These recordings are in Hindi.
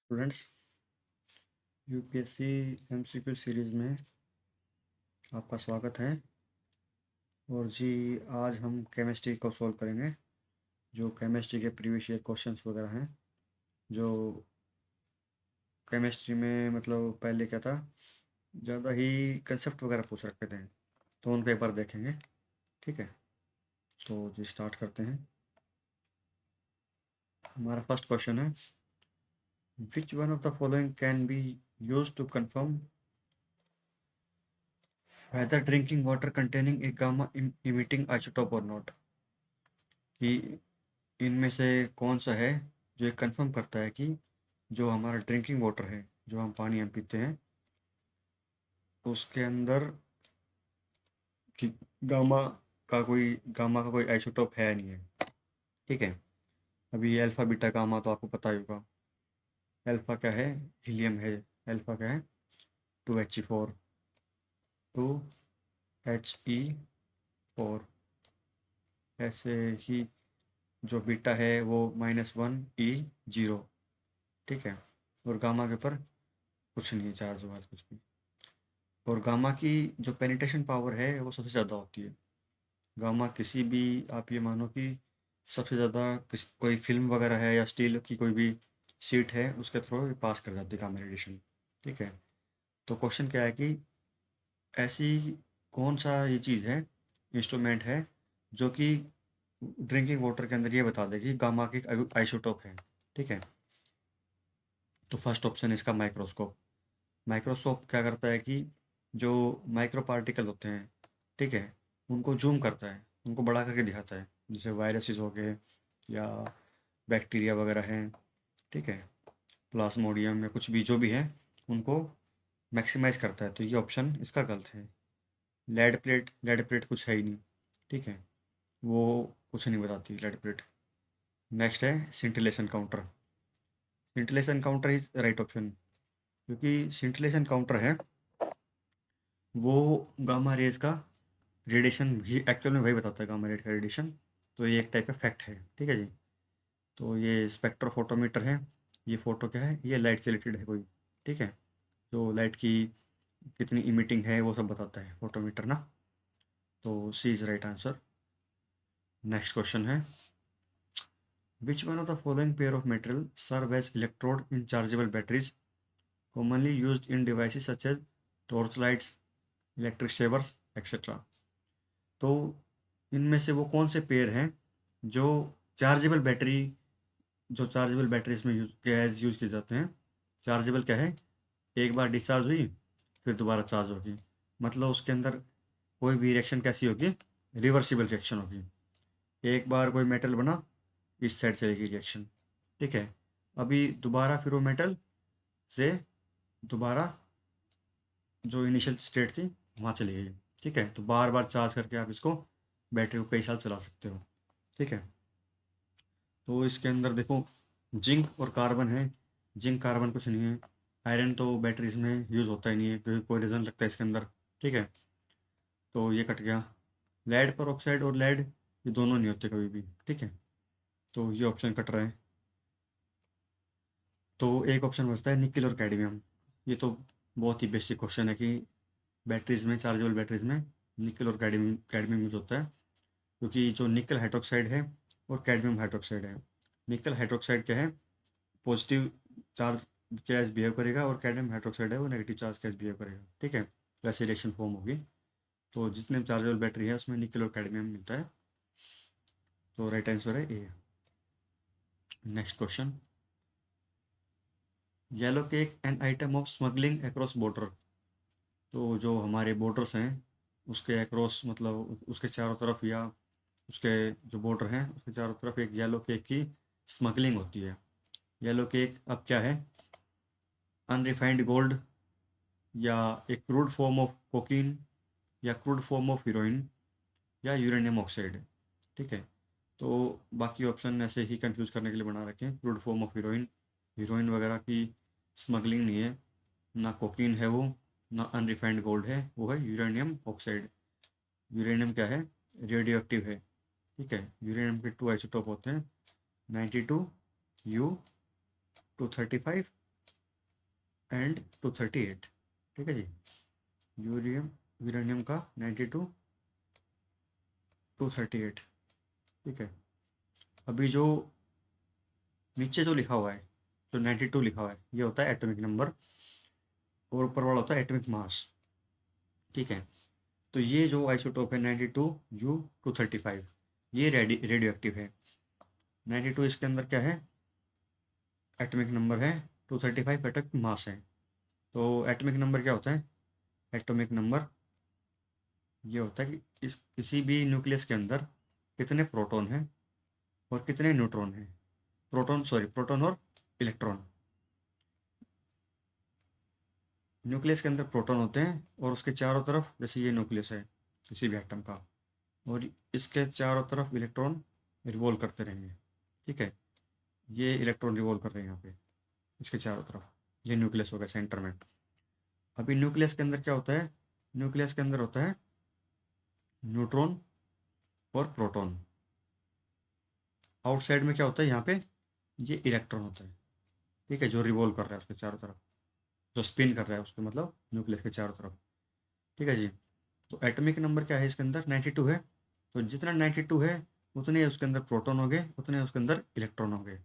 स्टूडेंट्स, यूपीएससी एमसीक्यू सीरीज़ में आपका स्वागत है। और जी, आज हम केमिस्ट्री को सॉल्व करेंगे। जो केमिस्ट्री के प्रीवियस ईयर क्वेश्चंस वगैरह हैं, जो केमिस्ट्री में मतलब पहले क्या था, ज़्यादा ही कंसेप्ट वगैरह पूछ रखे थे, तो उनको एक बार देखेंगे। ठीक है, तो जी स्टार्ट करते हैं। हमारा फर्स्ट क्वेश्चन है, which one of the following can be use to confirm whether drinking water containing a gamma emitting isotope or not। कि इनमें से कौन सा है जो ये कंफर्म करता है कि जो हमारा ड्रिंकिंग वाटर है, जो हम पानी हम पीते हैं, उसके अंदर कि गामा का कोई आइसोटोप है नहीं है। ठीक है, अभी ये अल्फ़ा बीटा गामा तो आपको पता ही होगा। अल्फ़ा क्या है? हीलियम है। अल्फ़ा क्या है? 2He4, 2He4। ऐसे ही जो बीटा है वो -1E0। ठीक है, और गामा के ऊपर कुछ नहीं है, चार्ज वार्ज कुछ भी। और गामा की जो पेनिट्रेशन पावर है वो सबसे ज़्यादा होती है। गामा किसी भी, आप ये मानो कि सबसे ज़्यादा कोई फिल्म वगैरह है या स्टील की कोई भी शीट है, उसके थ्रू पास कर जाती है गामा रेडिएशन। ठीक है, तो क्वेश्चन क्या है कि ऐसी कौन सा ये चीज़ है, इंस्ट्रूमेंट है, जो कि ड्रिंकिंग वाटर के अंदर ये बता देगी गामा की आइसोटोप है। ठीक है, तो फर्स्ट ऑप्शन है इसका माइक्रोस्कोप। माइक्रोस्कोप क्या करता है कि जो माइक्रो पार्टिकल होते हैं, ठीक है, उनको जूम करता है, उनको बड़ा करके दिखाता है। जैसे वायरसेस हो गए या बैक्टीरिया वगैरह हैं, ठीक है, प्लाज्मोडियम या कुछ भी जो भी है, उनको मैक्सिमाइज करता है। तो ये ऑप्शन इसका गलत है। लेड प्लेट कुछ है ही नहीं। ठीक है, वो कुछ नहीं बताती लेड प्लेट। नेक्स्ट है scintillation counter. Scintillation counter is right option, क्योंकि सिंटिलेशन काउंटर है वो गामा रेज का रेडिएशन भी एक्चुअल में वही बताता है, गामा रेड का रेडिएशन। तो ये एक टाइप का फैक्ट है। ठीक है जी, तो ये स्पेक्ट्रोफोटोमीटर है। ये फोटो क्या है, ये लाइट से रिलेटेड है कोई। ठीक है, जो लाइट की कितनी इमिटिंग है वो सब बताता है फोटोमीटर ना। तो C is right answer. Next question है, which one of the following pair of material serve as electrode in chargeable batteries commonly used in devices such as torch lights, electric shavers, etc। तो इनमें से वो कौन से पेयर हैं जो चार्जेबल बैटरी, जो चार्जेबल बैटरीज में गैस यूज़ किए जाते हैं। चार्जेबल क्या है? एक बार डिस्चार्ज हुई फिर दोबारा चार्ज होगी, मतलब उसके अंदर कोई भी रिएक्शन कैसी होगी? रिवर्सिबल रिएक्शन होगी। एक बार कोई मेटल बना, इस साइड चलेगी रिएक्शन। ठीक है, अभी दोबारा फिर वो मेटल से दोबारा जो इनिशियल स्टेट थी वहाँ चली गई। ठीक है, तो बार बार चार्ज करके आप इसको बैटरी को कई साल चला सकते हो। ठीक है, तो इसके अंदर देखो जिंक और कार्बन है। जिंक कार्बन कुछ नहीं है। आयरन तो बैटरीज में यूज़ होता ही नहीं है, क्योंकि कोई रीज़न लगता है इसके अंदर। ठीक है, तो ये कट गया। लेड पर ऑक्साइड और लेड, ये दोनों नहीं होते कभी भी। ठीक है, तो ये ऑप्शन कट रहा है। तो एक ऑप्शन बचता है निकिल और कैडमियम। ये तो बहुत ही बेसिक क्वेश्चन है कि बैटरीज में, चार्जेबल बैटरीज में निकल और कैडमियम कैडमियम यूज होता है, क्योंकि जो निकल हाइड्रोक्साइड है और कैडमियम हाइड्रोक्साइड है। निकल हाइड्रोक्साइड क्या है? पॉजिटिव चार्ज कैस बिहेव करेगा, और कैडमियम हाइड्रोक्साइड है वो नेगेटिव चार्ज कैस बिहेव करेगा। ठीक है, वैसे रिएक्शन फॉर्म होगी। तो जितने चार्जेबल बैटरी है उसमें निकल और कैडमियम मिलता है। तो राइट आंसर है A. Next question, yellow cake an item of smuggling across border. तो जो हमारे बॉर्डर्स हैं उसके अक्रॉस, मतलब उसके चारों तरफ, या उसके जो बॉर्डर हैं उसके चारों तरफ एक येलो केक की स्मगलिंग होती है। येलो केक अब क्या है? अनरिफाइंड गोल्ड, या एक क्रूड फॉर्म ऑफ कोकीन, या क्रूड फॉर्म ऑफ हीरोइन, या यूरेनियम ऑक्साइड। ठीक है, तो बाकी ऑप्शन ऐसे ही कंफ्यूज करने के लिए बना रखे हैं। Crude form of heroine, heroine वगैरह की स्मगलिंग नहीं है, ना कोकीन है वो, ना अनरिफाइंड गोल्ड है, वो है यूरेनियम ऑक्साइड। यूरेनियम क्या है? रेडियो एक्टिव है। ठीक है, यूरेनियम के 2 आइसोटोप होते हैं, 92 U 235 एंड 238, ठीक है जी। यूरेनियम का 92 238, ठीक है। अभी जो नीचे जो लिखा हुआ है, जो 92 लिखा हुआ है, ये होता है एटॉमिक नंबर, और ऊपर वाला होता है एटॉमिक मास, ठीक है। तो ये जो आइसोटोप है 92U235, ये रेडियो एक्टिव है। 92 इसके अंदर क्या है, एटॉमिक नंबर है, 235 एटॉमिक मास है। तो एटॉमिक नंबर क्या होता है, एटॉमिक नंबर ये होता है कि किसी भी न्यूक्लियस के अंदर कितने प्रोटॉन हैं और कितने न्यूट्रॉन हैं। प्रोटॉन और इलेक्ट्रॉन। न्यूक्लियस के अंदर प्रोटॉन होते हैं और उसके चारों तरफ, जैसे ये न्यूक्लियस है किसी भी एटम का, और इसके चारों तरफ इलेक्ट्रॉन रिवॉल्व करते रहेंगे, ठीक है। ये इलेक्ट्रॉन रिवॉल्व कर रहे हैं यहाँ पे इसके चारों तरफ। ये न्यूक्लियस हो गया सेंटर में। अभी न्यूक्लियस के अंदर क्या होता है, न्यूक्लियस के अंदर होता है न्यूट्रॉन और प्रोटॉन। आउटसाइड में क्या होता है, यहाँ पे ये इलेक्ट्रॉन होता है, ठीक है, जो रिवॉल्व कर रहा है उसके चारों तरफ, जो स्पिन कर रहा है उसके, मतलब न्यूक्लियस के चारों तरफ, ठीक है जी। तो एटॉमिक नंबर क्या है इसके अंदर, 92 है। तो जितना 92 है उतने उसके अंदर प्रोटॉन हो गए, उतने उसके अंदर इलेक्ट्रॉन हो गए।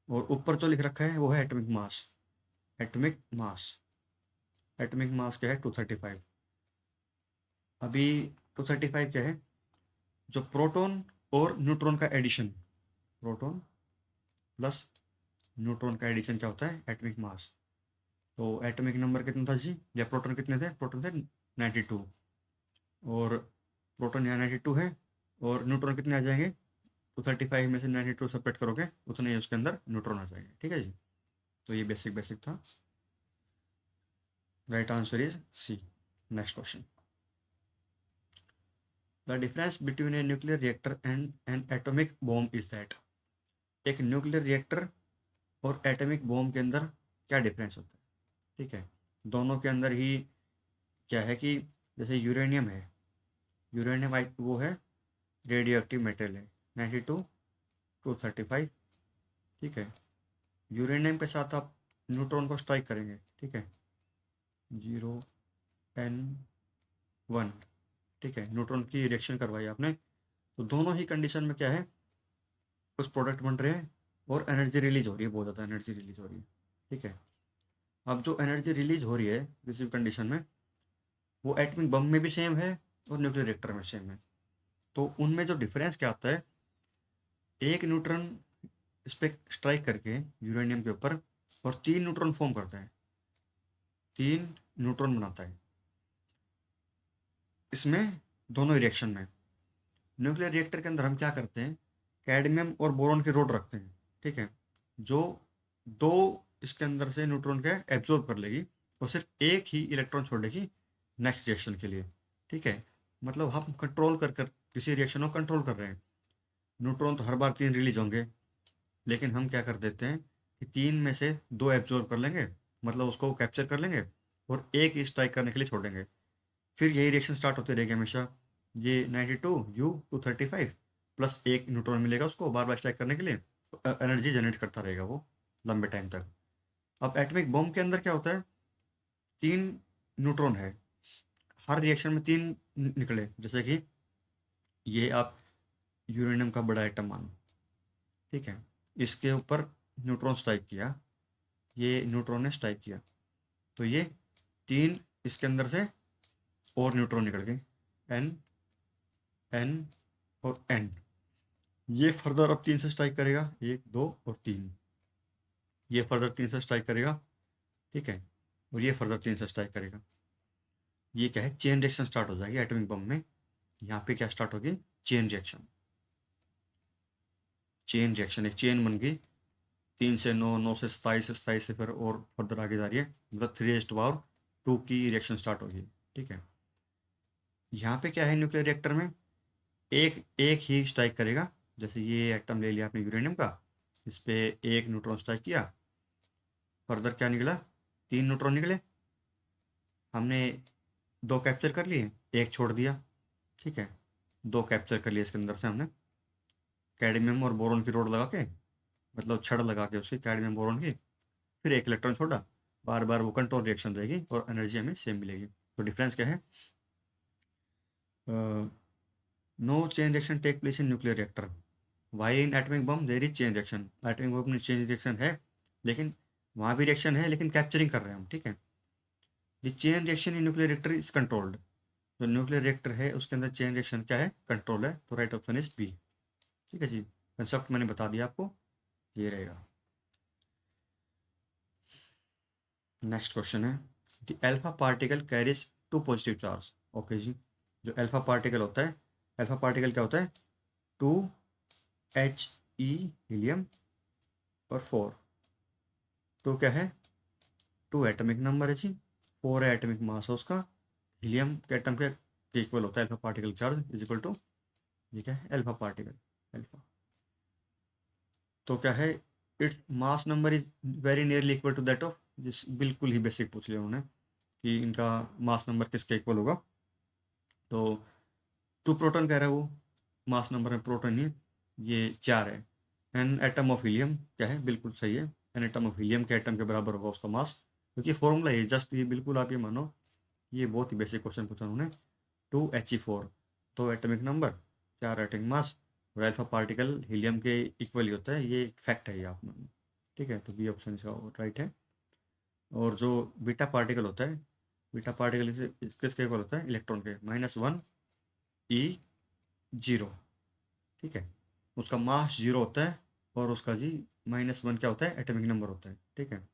और ऊपर जो लिख रखा है वो है atomic mass. Atomic mass, atomic mass क्या है, 235। अभी 235 क्या है, जो प्रोटॉन और न्यूट्रॉन का एडिशन, प्रोटॉन प्लस न्यूट्रॉन का एडिशन क्या होता है, एटॉमिक मास। तो एटॉमिक नंबर कितना था जी, या प्रोटॉन कितने थे, प्रोटॉन थे 92, और प्रोटॉन यहाँ 92 है, और न्यूट्रॉन कितने आ जाएंगे, 235 में से 92 सेपरेट करोगे उतने ही उसके अंदर न्यूट्रॉन आ जाएंगे, ठीक है जी। तो ये बेसिक बेसिक था। Right answer is C. Next question. The difference between a nuclear reactor and an atomic bomb is that. एक न्यूक्लियर रिएक्टर और एटॉमिक बॉम्ब के अंदर क्या डिफरेंस होता है, ठीक है। दोनों के अंदर ही क्या है कि जैसे यूरेनियम है, यूरेनियम वो है रेडियो एक्टिव मेटेरियल है, 92 235, ठीक है। यूरेनियम के साथ आप न्यूट्रॉन को स्ट्राइक करेंगे, ठीक है, 0N1, ठीक है, न्यूट्रॉन की रिएक्शन करवाई आपने, तो दोनों ही कंडीशन में क्या है, कुछ प्रोडक्ट बन रहे हैं और एनर्जी रिलीज हो रही है, बहुत ज़्यादा एनर्जी रिलीज हो रही है, ठीक है। अब जो एनर्जी रिलीज हो रही है किसी भी कंडीशन में, वो एटमिक बम में भी सेम है और न्यूक्लियर रिएक्टर में सेम है। तो उनमें जो डिफरेंस क्या आता है, एक न्यूट्रॉन इस पर स्ट्राइक करके यूरेनियम के ऊपर, और 3 न्यूट्रॉन फॉर्म करता है, 3 न्यूट्रॉन बनाता है इसमें, दोनों रिएक्शन में। न्यूक्लियर रिएक्टर के अंदर हम क्या करते हैं, कैडमियम और बोरॉन के रोड रखते हैं, ठीक है, जो दो इसके अंदर से न्यूट्रॉन के एब्जॉर्ब कर लेगी और सिर्फ एक ही इलेक्ट्रॉन छोड़ेगी नेक्स्ट रिएक्शन के लिए, ठीक है। मतलब हम कंट्रोल कर कर किसी रिएक्शन को कंट्रोल कर रहे हैं। न्यूट्रॉन तो हर बार 3 रिलीज होंगे, लेकिन हम क्या कर देते हैं कि 3 में से 2 एब्जॉर्ब कर लेंगे, मतलब उसको कैप्चर कर लेंगे, और एक ही स्ट्राइक करने के लिए छोड़ेंगे। फिर यही रिएक्शन स्टार्ट होती रहेगी हमेशा। ये 92U235 प्लस एक न्यूट्रॉन मिलेगा उसको बार बार स्ट्राइक करने के लिए, एनर्जी जनरेट करता रहेगा वो लंबे टाइम तक। अब एटॉमिक बॉम्ब के अंदर क्या होता है, 3 न्यूट्रॉन है, हर रिएक्शन में 3 निकले, जैसे कि ये आप यूरेनियम का बड़ा आइटम मानो, ठीक है, इसके ऊपर न्यूट्रॉन स्ट्राइक किया, ये न्यूट्रॉन ने स्ट्राइक किया, तो ये 3 इसके अंदर से और न्यूट्रॉन निकल गए, एन, एन और एन। ये फर्दर अब 3 से स्ट्राइक करेगा, 1 2 और 3, ये फर्दर 3 से स्ट्राइक करेगा, ठीक है, और ये फर्दर 3 से स्ट्राइक करेगा। ये क्या है, चेन रिएक्शन स्टार्ट हो जाएगी एटॉमिक बम में। यहाँ पे क्या स्टार्ट होगी, चेन रिएक्शन। चेन रिएक्शन, एक चेन बन गई, 3 से 9, 9 से 27, 27 से फिर और फर्दर आगे जा रही है, मतलब 3 टू की रिएक्शन स्टार्ट होगी, ठीक है। यहाँ पे क्या है, न्यूक्लियर रिएक्टर में एक एक ही स्ट्राइक करेगा। जैसे ये एटम ले लिया आपने यूरेनियम का, इस पे एक न्यूट्रॉन स्ट्राइक किया, फर्दर क्या निकला, 3 न्यूट्रॉन निकले, हमने 2 कैप्चर कर लिए, एक छोड़ दिया, ठीक है, 2 कैप्चर कर लिए इसके अंदर से हमने, कैडमियम और बोरॉन की रोड लगा के, मतलब छड़ लगा के उसकी कैडमियम बोरॉन की, फिर एक इलेक्ट्रॉन छोड़ा, बार बार वो कंट्रोल रिएक्शन रहेगी और एनर्जी हमें सेम मिलेगी। तो डिफरेंस क्या है? No chain reaction take place in nuclear reactor, why in atomic bomb there is chain reaction. Atomic bomb में चेन रिएक्शन है, लेकिन वहाँ भी रिएक्शन है, लेकिन कैप्चरिंग कर रहे हैं हम, ठीक है। The chain reaction in nuclear reactor is controlled. जो न्यूक्लियर रिएक्टर है उसके अंदर चेन रिएक्शन क्या है? कंट्रोल है। तो राइट ऑप्शन इज बी। ठीक है जी, कंसेप्ट मैंने बता दिया आपको, ये रहेगा। नेक्स्ट क्वेश्चन है, the alpha particle carries two positive charge. Okay जी, जो अल्फा पार्टिकल होता है, अल्फा पार्टिकल क्या होता है? टू एच ई हीलियम और फोर। टू क्या है? टू एटॉमिक नंबर है जी, फोर है एटॉमिक मास है उसका। हीलियम के एटम के इक्वल होता है alpha particle charge is equal to, ये क्या है? Alpha particle, alpha. तो क्या है? Its mass number is very nearly equal to that of, जिस बिल्कुल ही बेसिक पूछ लिया उन्होंने कि इनका मास नंबर किसके इक्वल होगा। तो टू प्रोटॉन कह रहा है वो, मास नंबर में प्रोटॉन ही ये चार है। एन एटम ऑफ हीलियम क्या है? बिल्कुल सही है, एन एटम ऑफ हीलियम के एटम के बराबर होगा उसका मास, क्योंकि फॉर्मूला ये जस्ट ये बिल्कुल आप ये मानो, ये बहुत ही बेसिक क्वेश्चन पूछा उन्होंने। टू एच ई फोर, तो एटॉमिक नंबर, चार एटॉमिक मास, और अल्फा पार्टिकल हीलियम के इक्वल ही होता है, ये फैक्ट है ये आप मानो। ठीक है, तो बी ऑप्शन इसका राइट है। और जो बीटा पार्टिकल होता है, बीटा पार्टिकल किसके इक्वल होता है? इलेक्ट्रॉन के, -1 ई जीरो। ठीक है, उसका मास जीरो होता है, और उसका जी -1 क्या होता है? एटॉमिक नंबर होता है। ठीक है,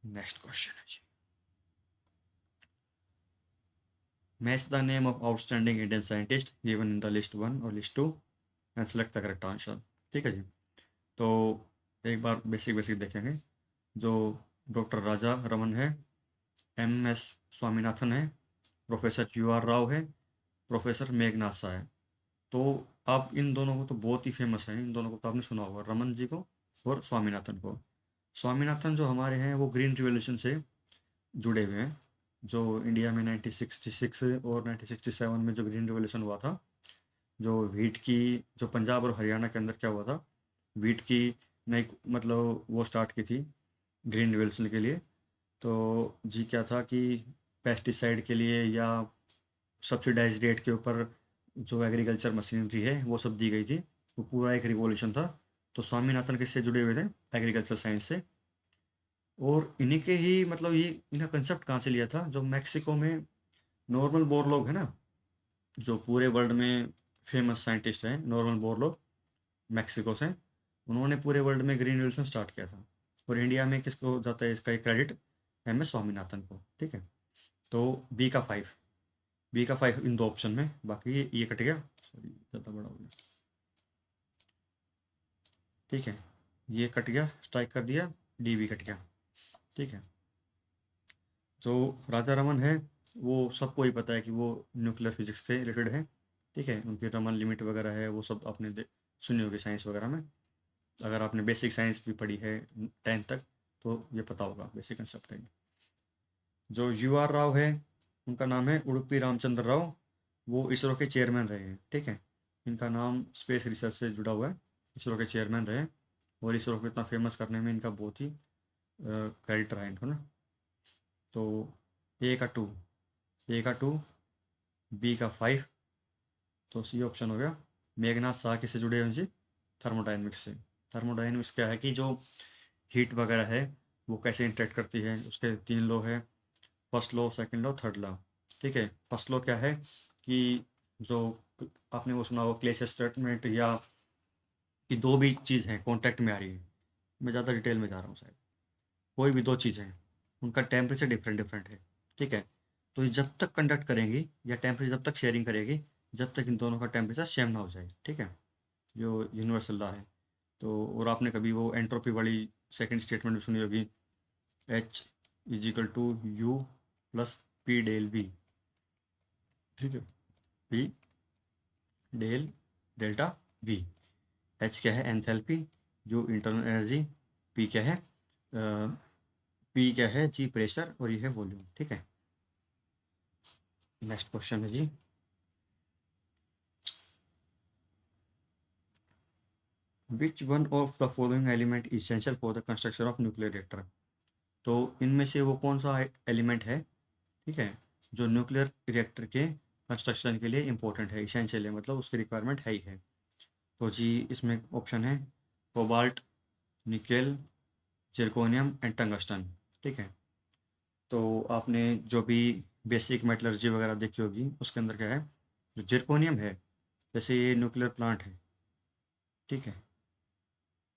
नेक्स्ट क्वेश्चन है जी, match the name of outstanding Indian scientist given in the list one और list two and select the correct answer. ठीक है जी, तो एक बार बेसिक बेसिक देखेंगे। जो डॉक्टर राजा रमन है, MS स्वामीनाथन है, प्रोफेसर QR राव है, प्रोफेसर मेघनाथ शाह है। तो आप इन दोनों को तो बहुत ही फेमस हैं, इन दोनों को तो आपने सुना होगा, रमन जी को और स्वामीनाथन को। स्वामीनाथन जो हमारे हैं वो ग्रीन रिवॉल्यूशन से जुड़े हुए हैं। जो इंडिया में 1966 और 1967 में जो ग्रीन रिवॉल्यूशन हुआ था, जो वीट की, जो पंजाब और हरियाणा के अंदर क्या हुआ था, वीट की नई मतलब वो स्टार्ट की थी ग्रीन रिवॉल्यूशन के लिए। तो जी क्या था कि पेस्टिसाइड के लिए या सब्सिडाइज रेट के ऊपर जो एग्रीकल्चर मशीनरी है वो सब दी गई थी। वो पूरा एक रिवॉल्यूशन था। तो स्वामीनाथन किससे जुड़े हुए थे? एग्रीकल्चर साइंस से। और इन्हीं के ही मतलब ये इनका कंसेप्ट कहाँ से लिया था? जो मैक्सिको में नॉर्मल बोरलॉग है ना, जो पूरे वर्ल्ड में फेमस साइंटिस्ट हैं नॉर्मन बोरलॉग, मैक्सिको से, उन्होंने पूरे वर्ल्ड में ग्रीन रिवॉल्यूशन स्टार्ट किया था। और इंडिया में किसको जाता है इसका एक क्रेडिट? MS स्वामीनाथन को। ठीक है, तो बी का फाइव इन दो ऑप्शन में, बाकी ये कट गया, सॉरी ज़्यादा बड़ा हो गया। ठीक है, ये कट गया, स्ट्राइक कर दिया, डी भी कट गया। ठीक है, जो राजा रमन है वो सबको ही पता है कि वो न्यूक्लियर फिजिक्स से रिलेटेड है। ठीक है, उनकी रमन लिमिट वगैरह है वो सब आपने सुनी होगी साइंस वगैरह में। अगर आपने बेसिक साइंस भी पढ़ी है 10th तक, तो ये पता होगा, बेसिक कंसेप्ट है। जो UR राव है, उनका नाम है उडुपी रामचंद्र राव, वो इसरो के चेयरमैन रहे हैं। ठीक है, इनका नाम स्पेस रिसर्च से जुड़ा हुआ है, इसरो के चेयरमैन रहे। और इसरो को इतना फेमस करने में इनका बहुत ही क्रेडिट रहा है इनको ना। तो ए का टू, ए का 2, B का 5, तो सी ऑप्शन हो गया। मेघनाथ शाह किससे जुड़े हैं जी? थर्मोडाइनमिक्स से। थर्मोडाइनमिक्स क्या है कि जो हीट वगैरह है वो कैसे इंटरेक्ट करती है, उसके 3 लॉ है, first law, second law, third law. ठीक है, फर्स्ट लॉ क्या है कि जो आपने वो सुना हो क्लेश स्टेटमेंट, या कि दो भी चीज़ हैं कॉन्टैक्ट में आ रही है, मैं ज़्यादा डिटेल में जा रहा हूँ शायद, कोई भी दो चीज़ें हैं, उनका टेम्परेचर डिफरेंट डिफरेंट है। ठीक है, तो ये जब तक कंडक्ट करेंगी या टेम्परेचर जब तक शेयरिंग करेगी, जब तक इन दोनों का टेम्परेचर सेम ना हो जाए। ठीक है, जो यूनिवर्सल लॉ है। तो और आपने कभी वो एंट्रोपी वाली सेकंड स्टेटमेंट भी सुनी होगी, H = U + P del V। ठीक है, P del delta V। H क्या है? Enthalpy. U internal energy. P क्या है? P क्या है जी? प्रेशर। और ये है वॉल्यूम। ठीक है, नेक्स्ट क्वेश्चन है जी, which one of the following element essential for the construction of nuclear reactor. तो इनमें से वो कौन सा एलिमेंट है, ठीक है, जो न्यूक्लियर रिएक्टर के कंस्ट्रक्शन के लिए इम्पोर्टेंट है, इसेंशियल है, मतलब उसकी रिक्वायरमेंट है ही है। तो जी इसमें ऑप्शन है cobalt, nickel, zirconium and tungsten. ठीक है। तो आपने जो भी बेसिक मेटलर्जी वगैरह देखी होगी उसके अंदर क्या है, जो जिरकोनियम है, जैसे ये न्यूक्लियर प्लांट है, ठीक है,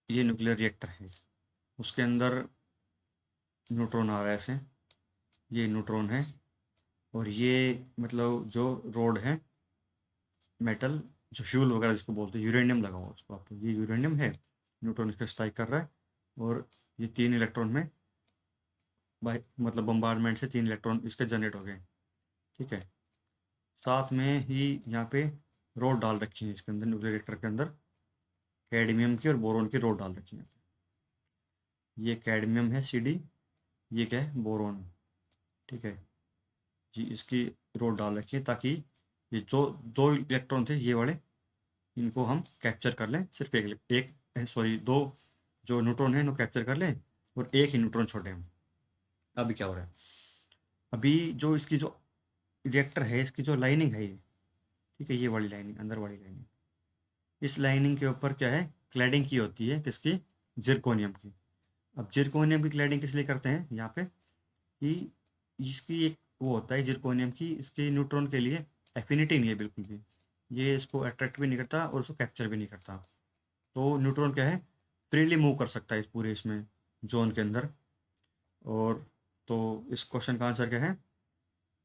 ये न्यूक्लियर रिएक्टर है, उसके अंदर न्यूट्रॉन आ रहा है ऐसे, ये न्यूट्रॉन है, और ये मतलब जो रोड है, मेटल, जो फ्यूल वगैरह जिसको बोलते हैं, यूरेनियम लगा हुआ उसको, आपको ये यूरेनियम है, न्यूट्रॉन इसका स्ट्राइक कर रहा है, और ये 3 इलेक्ट्रॉन में बाई मतलब बम्बार्डमेंट से 3 इलेक्ट्रॉन इसके जनरेट हो गए। ठीक है। साथ में ही यहाँ पे रोड डाल रखी है इसके अंदर, न्यूक्लियर रिएक्टर के अंदर कैडमियम की और बोरोन की रोड डाल रखी है। ये कैडमियम है Cd, ये क्या है, बोरोन। ठीक है जी, इसकी रोड डाल रखी है ताकि ये जो 2 इलेक्ट्रॉन थे ये वाले, इनको हम कैप्चर कर लें, सिर्फ एक सॉरी, दो जो न्यूट्रॉन है इनको कैप्चर कर लें और एक ही न्यूट्रॉन छोड़े हम। अभी क्या हो रहा है, अभी जो इसकी जो रिएक्टर है, इसकी जो लाइनिंग है ये, ठीक है, ये वाली लाइनिंग, अंदर वाली लाइनिंग, इस लाइनिंग के ऊपर क्या है, क्लैडिंग की होती है, किसकी, जिरकोनियम की। अब जिरकोनियम की क्लैडिंग किस लिए करते हैं यहाँ पे, कि इसकी एक वो होता है जिरकोनियम की, इसके न्यूट्रॉन के लिए एफिनिटी नहीं है बिल्कुल भी, ये इसको अट्रैक्ट भी नहीं करता और इसको कैप्चर भी नहीं करता। तो न्यूट्रॉन क्या है, फ्रीली मूव कर सकता है इस पूरे इसमें जोन के अंदर। और तो इस क्वेश्चन का आंसर क्या है,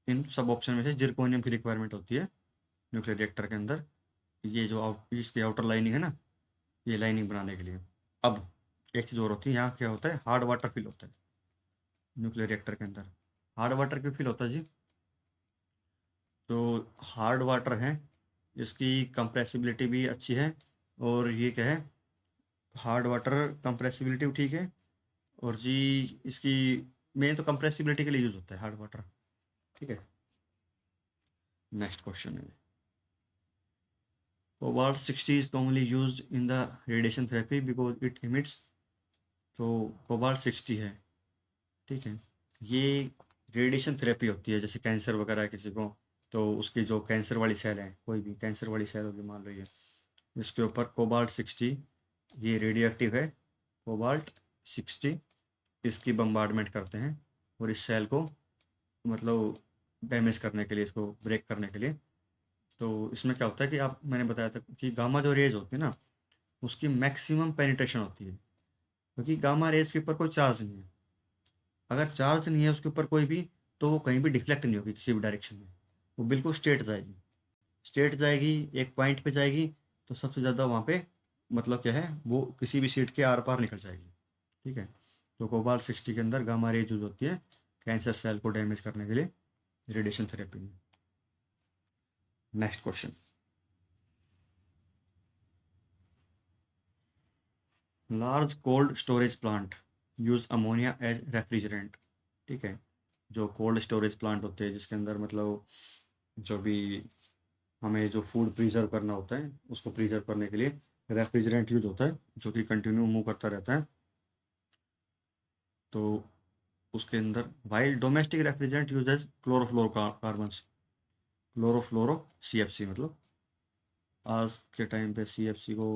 इन सब ऑप्शन में से जिरकोनियम की रिक्वायरमेंट होती है न्यूक्लियर रिएक्टर के अंदर, ये जो इसकी आउटर लाइनिंग है ना, ये लाइनिंग बनाने के लिए। अब एक चीज़ और होती है, यहाँ क्या होता है, हार्ड वाटर फिल होता है न्यूक्लियर रिएक्टर के अंदर। हार्ड वाटर क्यों फिल होता है जी, तो हार्ड वाटर है, इसकी कंप्रेसिबिलिटी भी अच्छी है, और ये क्या है, हार्ड वाटर कंप्रेसिबिलिटी भी ठीक है, और जी इसकी मेन तो कंप्रेसिबिलिटी के लिए यूज होता है हार्ड वाटर। ठीक है। नेक्स्ट क्वेश्चन है, cobalt 60 is commonly used in the radiation therapy because it emits। तो कोबाल्ट 60 है, ठीक है, ये रेडिएशन थेरेपी होती है, जैसे कैंसर वगैरह है किसी को, तो उसकी जो कैंसर वाली सेल है, कोई भी कैंसर वाली सेल होगी मान लो ये, इसके ऊपर कोबाल्ट 60, ये रेडियो एक्टिव है, कोबाल्ट 60 इसकी बम्बार्डमेंट करते हैं, और इस सेल को मतलब डैमेज करने के लिए, इसको ब्रेक करने के लिए। तो इसमें क्या होता है कि आप, मैंने बताया था कि गामा जो रेज होती है ना, उसकी मैक्सिमम पेनिट्रेशन होती है, क्योंकि गामा रेज के ऊपर कोई चार्ज नहीं है। अगर चार्ज नहीं है उसके ऊपर कोई भी, तो वो कहीं भी डिफ्लेक्ट नहीं होगी किसी भी डायरेक्शन में, वो बिल्कुल स्ट्रेट जाएगी, स्ट्रेट जाएगी, एक पॉइंट पे जाएगी, तो सबसे ज़्यादा वहाँ पे मतलब क्या है, वो किसी भी सीट के आर पार निकल जाएगी। ठीक है। तो कोबाल्ट 60 के अंदर गामा रेज यूज होती है कैंसर सेल को डैमेज करने के लिए रेडिएशन थेरेपी में। Next question, large cold storage plant use ammonia as refrigerant. ठीक है, जो कोल्ड स्टोरेज प्लांट होते हैं जिसके अंदर मतलब जो भी हमें जो फूड प्रिजर्व करना होता है, उसको प्रिजर्व करने के लिए रेफ्रिजरेंट यूज होता है, जो कि कंटिन्यू मूव करता रहता है। तो उसके अंदर while domestic refrigerant use as chlorofluorocarbons, chlorofluoro CFC, मतलब आज के टाइम पे CFC को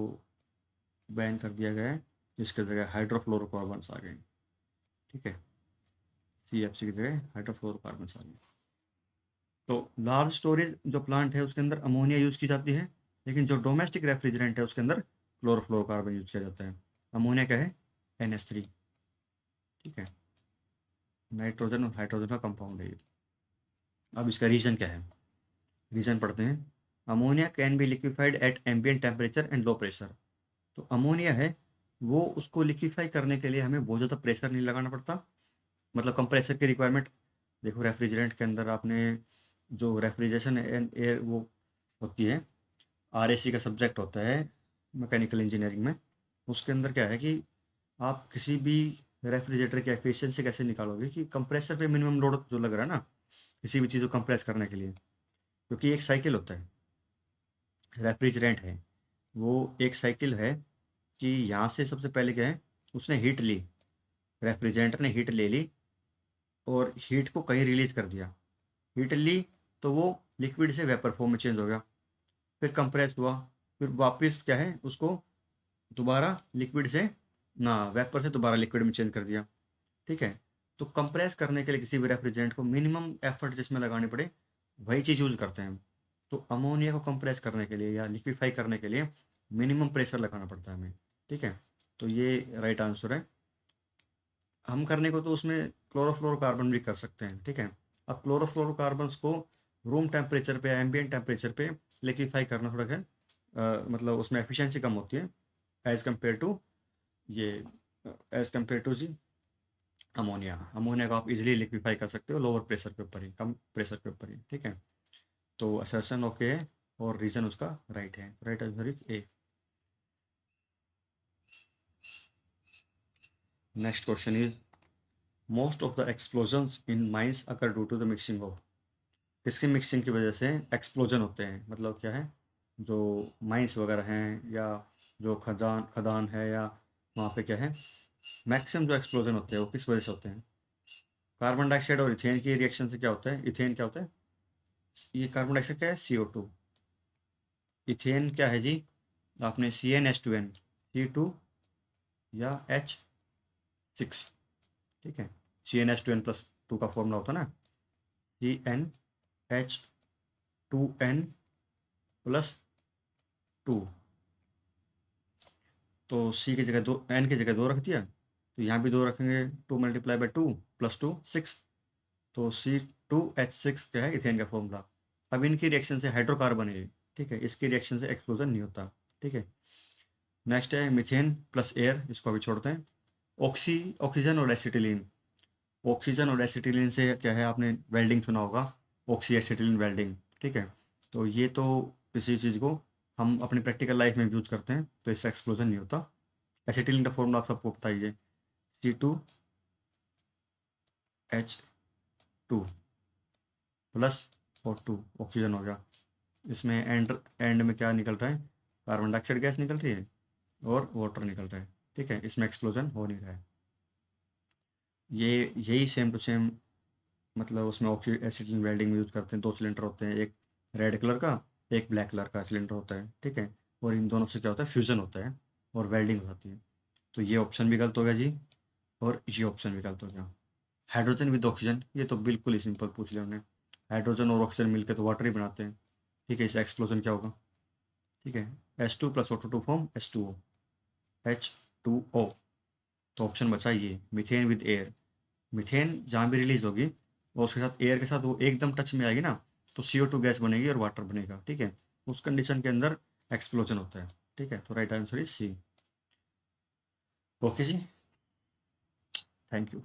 बैन कर दिया गया है, जिसके जगह हाइड्रोफ्लोरोकार्बन्स आ गए। ठीक है, CFC की जगह हाइड्रोफ्लोरोकार्बन्स आ गए। तो लार्ज स्टोरेज जो प्लांट है उसके अंदर अमोनिया यूज़ की जाती है, लेकिन जो डोमेस्टिक रेफ्रिजरेंट है उसके अंदर क्लोरोफ्लोरोकार्बन यूज़ किया जाता है। अमोनिया क्या है, NH3। ठीक है, नाइट्रोजन और हाइड्रोजन का कंपाउंड है ये। अब इसका रीज़न क्या है, रीज़न पढ़ते हैं। Ammonia can be liquefied at ambient temperature and low pressure. तो अमोनिया है, वो उसको लिक्विफाई करने के लिए हमें बहुत ज़्यादा प्रेशर नहीं लगाना पड़ता, मतलब कंप्रेसर की रिक्वायरमेंट। देखो रेफ्रिजरेंट के अंदर आपने जो रेफ्रिजरेशन एंड एयर वो होती है, RAC का सब्जेक्ट होता है मैकेनिकल इंजीनियरिंग में। उसके अंदर क्या है कि आप किसी भी रेफ्रिजरेटर की एफिशिएंसी कैसे निकालोगे, कि कंप्रेसर पे मिनिमम लोड जो लग रहा है ना, किसी भी चीज़ को कंप्रेस करने के लिए, क्योंकि एक साइकिल होता है, रेफ्रिजरेंट है वो एक साइकिल है, कि यहाँ से सबसे पहले क्या है, उसने हीट ली, रेफ्रिजरेटर ने हीट ले ली, और हीट को कहीं रिलीज कर दिया, हीट ली तो वो लिक्विड से वेपर फॉर्म में चेंज हो गया, फिर कंप्रेस हुआ, फिर वापस क्या है उसको दोबारा लिक्विड से ना वेपर से दोबारा लिक्विड में चेंज कर दिया। ठीक है, तो कंप्रेस करने के लिए किसी भी रेफ्रिजरेंट को मिनिमम एफर्ट जिसमें लगानी पड़े वही चीज़ यूज करते हैं हम। तो अमोनिया को कंप्रेस करने के लिए या लिक्विफाई करने के लिए मिनिमम प्रेशर लगाना पड़ता है हमें। ठीक है, तो ये राइट आंसर है। हम करने को तो उसमें क्लोरोफ्लोरोकार्बन भी कर सकते हैं। ठीक है, अब क्लोरोफ्लोरोकार्बन्स को रूम टेम्परेचर पे, एम्बियंट टेम्परेचर पे लिक्विफाई करना थोड़ा क्या मतलब उसमें एफिशिएंसी कम होती है एज कम्पेयर टू ये एज कम्पेयर टू जी अमोनिया। अमोनिया को आप इजीली लिक्विफाई कर सकते हो लोअर प्रेशर के ऊपर ही, कम प्रेशर के ऊपर ही। ठीक है, तो असर्शन ओके है और रीजन उसका राइट है। Right answer is A. Next question is most of the explosions in mines occur due to the mixing of. किसकी मिक्सिंग की वजह से एक्सप्लोजन होते हैं, मतलब क्या है, जो माइंस वगैरह हैं या जो खदान खदान है या वहाँ पे क्या है, मैक्सिमम जो एक्सप्लोजन होते हैं वो किस वजह से होते हैं। कार्बन डाइऑक्साइड और इथेन की रिएक्शन से क्या होता है, इथेन क्या होता है, ये कार्बन डाइऑक्साइड क्या है, CO2। इथेन क्या है जी, आपने CnH2n, C2 या H6। ठीक है, CnH2n+2 का फॉर्मूला होता है ना, CnH2n+2। तो सी की जगह 2, एन की जगह 2 रख दिया, तो यहाँ भी 2 रखेंगे, 2 × 2 + 2 6। तो C2H6 क्या है, इथेन का फॉर्मूला। अब इनकी रिएक्शन से हाइड्रोकार्बन है ये। ठीक है, इसकी रिएक्शन से एक्सप्लोजन नहीं होता। ठीक है, नेक्स्ट है मीथेन प्लस एयर, इसको अभी छोड़ते हैं। ऑक्सीजन और एसिटिलीन। ऑक्सीजन और एसिटिलीन से क्या है, आपने वेल्डिंग सुना होगा, ऑक्सी एसिटिलीन वेल्डिंग। ठीक है, तो ये तो किसी चीज़ को हम अपनी प्रैक्टिकल लाइफ में यूज करते हैं तो इससे एक्सप्लोजन नहीं होता। एसिटिलीन का फॉर्मूला आप सबको बताइए, C2H2 प्लस और 2 ऑक्सीजन हो गया। इसमें एंड एंड में क्या निकल रहा है, कार्बन डाइऑक्साइड गैस निकल रही है और वाटर निकल रहा है। ठीक है, इसमें एक्सप्लोजन हो नहीं रहा है। ये यही सेम टू सेम, मतलब उसमें ऑक्सी एसिटिलीन वेल्डिंग में यूज़ करते हैं। 2 सिलेंडर होते हैं, एक रेड कलर का, एक ब्लैक कलर का सिलेंडर होता है। ठीक है, और इन दोनों से क्या होता है, फ्यूज़न होता है और वेल्डिंग हो जाती है। तो ये ऑप्शन भी गलत हो गया जी, और ये ऑप्शन भी गलत हो गया। हाइड्रोजन विद ऑक्सीजन, ये तो बिल्कुल ही सिंपल पूछ लिया हमने। हाइड्रोजन और ऑक्सीजन मिलकर तो वाटर ही बनाते हैं। ठीक है, इससे एक्सप्लोजन क्या होगा। ठीक है, H2 + O2 form H2O, H2O। तो ऑप्शन बचा ये मीथेन विद एयर। मीथेन जहाँ भी रिलीज होगी और उसके साथ एयर के साथ वो एकदम टच में आएगी ना, तो CO2 गैस बनेगी और वाटर बनेगा। ठीक है, उस कंडीशन के अंदर एक्सप्लोजन होता है। ठीक है, तो right answer is C. Okay जी, थैंक यू।